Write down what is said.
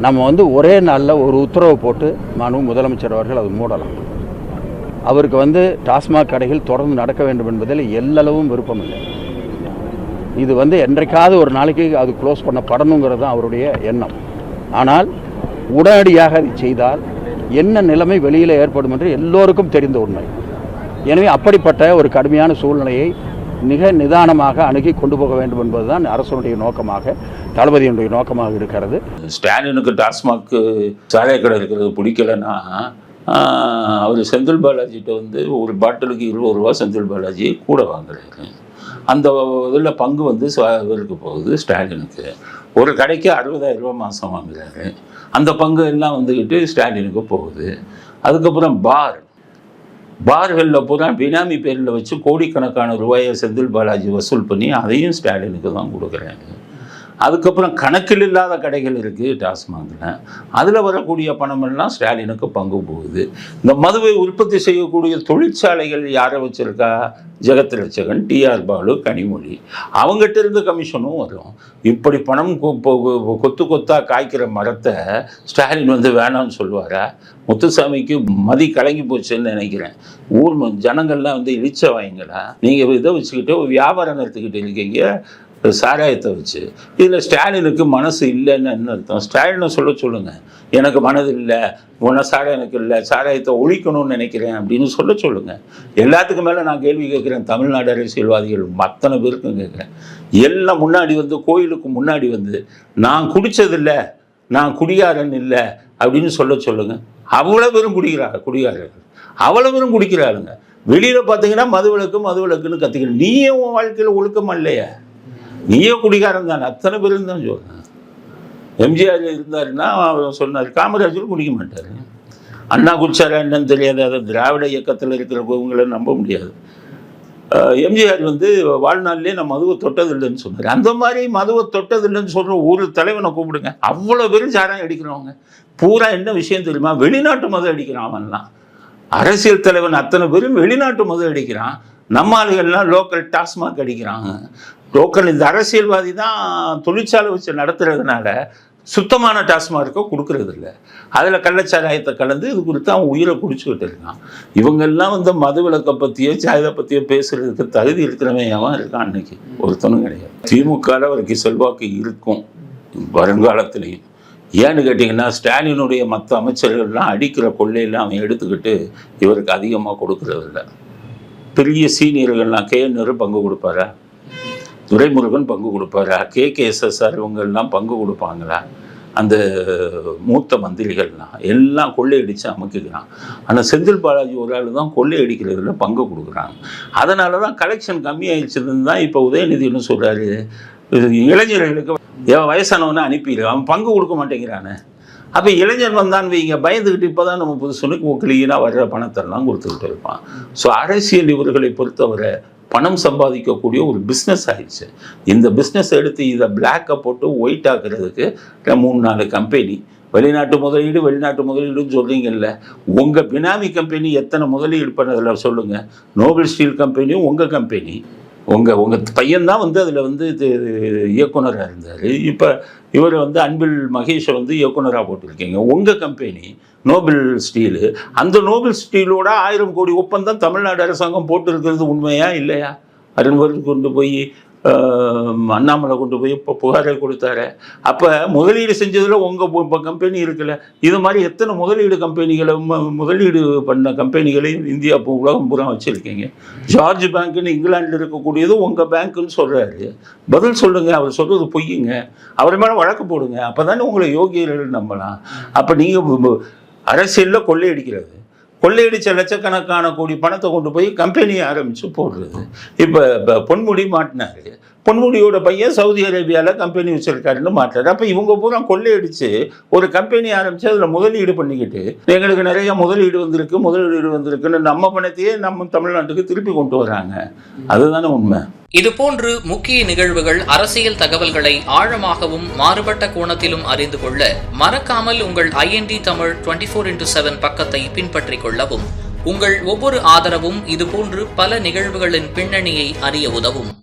நம்ம ஒரே நாளில் ஒரு உத்தரவு போட்டு முதலமைச்சர் அவர்கள் அது மூடலாம். அவருக்கு டாஸ்மாக் கடைகள் தொடர்ந்து நடக்க வேண்டும் என்பதில் எல்லளவும் விருப்பம் இல்லை. இது என்றைக்காவது ஒரு நாளைக்கு அது க்ளோஸ் பண்ணப்படணுங்கிறது தான் அவருடைய எண்ணம். ஆனால் உடனடியாக அதை செய்தால் என்ன நிலைமை வெளியில் ஏற்படும் என்று எல்லோருக்கும் தெரிந்த உண்மை. எனவே அப்படிப்பட்ட ஒரு கடுமையான சூழ்நிலையை மிக நிதானமாக அணுகி கொண்டு போக வேண்டும் என்பதுதான் அரசுடைய நோக்கமாக, தளபதியினுடைய நோக்கமாக இருக்கிறது. ஸ்டாலினுக்கு டாஸ்மாக் சாராய கடை இருக்கிறது பிடிக்கலைன்னா அவர் செந்தில் பாலாஜிகிட்ட ஒரு பாட்டிலுக்கு 20 ரூபா செந்தில் பாலாஜி கூட வாங்குறாரு. அந்த இதில் பங்கு இவருக்கு போகுது, ஸ்டாலினுக்கு. ஒரு கடைக்கு 60,000 ரூபா மாதம் வாங்குறாரு. அந்த பங்கு எல்லாம் ஸ்டாலினுக்கு போகுது. அதுக்கப்புறம் பார்களில் பூரா பினாமி பேரில் வச்சு கோடிக்கணக்கான ரூபாயை செந்தில் பாலாஜி வசூல் பண்ணி அதையும் ஸ்டாலினுக்கு தான் கொடுக்குறாங்க. அதுக்கப்புறம் கணக்கில் இல்லாத கடைகள் இருக்குது டாஸ்மாகில். அதில் வரக்கூடிய பணமெல்லாம் ஸ்டாலினுக்கு பங்கு போகுது. இந்த மதுவை உற்பத்தி செய்யக்கூடிய தொழிற்சாலைகள் யாரை வச்சுருக்கா? ஜெகத் ரட்சகன், டிஆர் பாலு, கனிமொழி. அவங்ககிட்ட இருந்து கமிஷனும் வரும். இப்படி பணம் கொத்து கொத்தாக காய்க்கிற மரத்தை ஸ்டாலின் வேணாம்னு சொல்லுவாரா? முத்துசாமிக்கு மதி கலங்கி போச்சுன்னு நினைக்கிறேன். ஊர் ஜனங்கள்லாம் இழிச்ச வாங்கிங்களா? நீங்கள் இதை வச்சுக்கிட்டு வியாபாரம் நடத்திக்கிட்டு இருக்கீங்க சாராயத்தை வச்சு. இதில் ஸ்டாலினுக்கு மனசு இல்லைன்னு என்ன அர்த்தம்? ஸ்டாலினை சொல்லுங்கள், எனக்கு மனது இல்லை, சாராயனுக்கு இல்லை, சாராயத்தை ஒழிக்கணும்னு நினைக்கிறேன் அப்படின்னு சொல்லுங்கள். எல்லாத்துக்கு மேலே நான் கேள்வி கேட்குறேன். தமிழ்நாடு அரசியல்வாதிகள் அத்தனை பேருக்கும் கேட்குறேன். எல்லாம் முன்னாடி கோயிலுக்கு முன்னாடி நான் குடித்ததில்லை, நான் குடிகாரன் இல்லை அப்படின்னு சொல்லுங்கள். அவ்வளோ பேரும் குடிகாரர்கள், அவ்வளோ பேரும் குடிக்கிறாருங்க. வெளியில் பார்த்தீங்கன்னா மதுவிலக்குன்னு கற்றுக்கணும். நீயே உன் வாழ்க்கையில் ஒழுக்கமா இல்லையா? நீயே குடிகாரன் தானே, அத்தனை பேரும் தான் சொல்கிறேன். எம்ஜிஆர் இருந்தாருன்னா அவர் சொன்னார், காமராஜரும் குடிக்க மாட்டார். அண்ணா குடிச்சாரா என்னன்னு தெரியாது. அதை திராவிட இயக்கத்தில் இருக்கிறவங்களை நம்ப முடியாது. எம்ஜிஆர் வாழ்நாளிலே நான் மதுவை தொட்டதில்லைன்னு சொன்னார். அந்த மாதிரி மதுவை தொட்டதில்லைன்னு சொல்கிற ஒரு தலைவனை கூப்பிடுங்க. அவ்வளோ பேரும் சாராயம் அடிக்கிறவங்க பூரா என்ன விஷயம் தெரியுமா? வெளிநாட்டு மது அடிக்கிறான். அவன்லாம் அரசியல் தலைவன் அத்தனை பேரும் வெளிநாட்டு மது அடிக்கிறான். நம்ம ஆளுகள்லாம் லோக்கல் டாஸ்மாக் அடிக்கிறாங்க. லோக்கல் இந்த அரசியல்வாதி தான் தொழிற்சாலை வச்சு நடத்துறதுனால சுத்தமான டாஸ்மார்க்கை கொடுக்கறது இல்லை. அதில் கள்ளச்சாராயத்தை கலந்து இது குறித்து அவன் உயிரை குடிச்சுக்கிட்டு இருக்கான். இவங்கெல்லாம் மது விலக்கை பற்றியோ சாயத்தை பற்றியோ பேசுறதுக்கு தகுதி இருக்கிறவன் அவன் இருக்கான். அன்னைக்கு ஒருத்தனும் கிடையாது. திமுகவில் அவருக்கு செல்வாக்கு இருக்கும் வருங்காலத்திலையும். ஏன்னு கேட்டிங்கன்னா, ஸ்டாலினுடைய மற்ற அமைச்சர்கள்லாம் அடிக்கிற கொள்ளையெல்லாம் அவன் எடுத்துக்கிட்டு இவருக்கு அதிகமாக கொடுக்கறதில்ல. பெரிய சீனியர்கள்லாம் KNR பங்கு கொடுப்பாரா? துரைமுருகன் பங்கு கொடுப்பாரா? KKSSR இவங்கெல்லாம் பங்கு கொடுப்பாங்களா? அந்த மூத்த மந்திரிகள்லாம் எல்லாம் கொள்ளையடித்து அமைக்கிறான். ஆனால் செந்தில் பாலாஜி ஒரு ஆள் தான் கொள்ளையடிக்கிறதுல பங்கு கொடுக்குறாங்க. அதனால தான் கலெக்ஷன் கம்மியாகிடுச்சதுன்னு தான் இப்போ உதயநிதினு சொல்கிறாரு, இளைஞர்களுக்கு வயசானவனை அனுப்பிடு, அவன் பங்கு கொடுக்க மாட்டேங்கிறானே. அப்போ இளைஞர் வந்தான்னு வைங்க, பயந்துக்கிட்டு இப்போ தான் நம்ம புதுசுனுக்கு கிளீனாக வர்ற பணத்தெல்லாம் கொடுத்துக்கிட்டு இருப்பான். ஸோ அரசியல் இவர்களை பொறுத்தவரை பணம் சம்பாதிக்கக்கூடிய ஒரு பிஸ்னஸ் ஆயிடுச்சு. இந்த பிஸ்னஸ் எடுத்து இதை பிளாக்கை போட்டு ஒயிட் ஆக்குறதுக்கு 3-4 கம்பெனி வெளிநாட்டு முதலீடுன்னு சொல்கிறீங்கல்ல. உங்கள் பினாமி கம்பெனி எத்தனை முதலீடு பண்ணதில் சொல்லுங்கள். நோபல் ஸ்டீல் கம்பெனியும் உங்கள் கம்பெனி. உங்கள் பையன்தான் அதில் இயக்குனராக இருந்தார். இப்போ இவர் அன்பில் மகேஷை இயக்குனராக போட்டிருக்கீங்க. உங்கள் கம்பெனி நோபல் ஸ்டீலு. அந்த நோபல் ஸ்டீலோட 1000 கோடி ஒப்பந்தம் தமிழ்நாடு அரசாங்கம் போட்டிருக்கிறது உண்மையா இல்லையா? அருண்வர் கொண்டு போய் அண்ணாமலை கொண்டு போய் இப்போ புகாரை கொடுத்தாரு. அப்போ முதலீடு செஞ்சதில் உங்கள் கம்பெனி இருக்குல்ல. இது மாதிரி எத்தனை முதலீடு பண்ண கம்பெனிகளையும் இந்தியா இப்போ உலகம் பூரா வச்சுருக்கீங்க. ஜார்ஜ் பேங்க்குன்னு இங்கிலாண்டில் இருக்கக்கூடியது உங்கள் பேங்க்குன்னு சொல்கிறாரு. பதில் சொல்லுங்கள். அவர் சொல்கிறது பொய்யுங்க. அவர் மேலே வழக்கு போடுங்க. அப்போ தானே உங்களை யோகியர்கள் நம்பலாம். அப்போ நீங்கள் அரசியலில் கொள்ளையடித்த லட்சக்கணக்கான கோடி பணத்தை கொண்டு போய் கம்பெனியை ஆரம்பித்து போடுறது. இப்போ பொன்முடி மாட்டினார். பொன்முடியோட பையன் சவுதி அரேபியாவில் கம்பெனி வச்சுருக்காருன்னு மாட்டார். அப்போ இவங்க பூரா கொள்ளையடித்து ஒரு கம்பெனி ஆரம்பித்து அதில் முதலீடு பண்ணிக்கிட்டு எங்களுக்கு நிறைய முதலீடு வந்திருக்குன்னு நம்ம பணத்தையே நம்ம தமிழ்நாட்டுக்கு திருப்பி கொண்டு வராங்க. அதுதானே உண்மை. இதுபோன்று முக்கிய நிகழ்வுகள், அரசியல் தகவல்களை ஆழமாகவும் மாறுபட்ட கோணத்திலும் அறிந்து கொள்ள மறக்காமல் உங்கள் IND தமிழ் 24/7 பக்கத்தை பின்பற்றிக் கொள்ளவும். உங்கள் ஒவ்வொரு ஆதரவும் இதுபோன்று பல நிகழ்வுகளின் பின்னணியை அறிய உதவும்.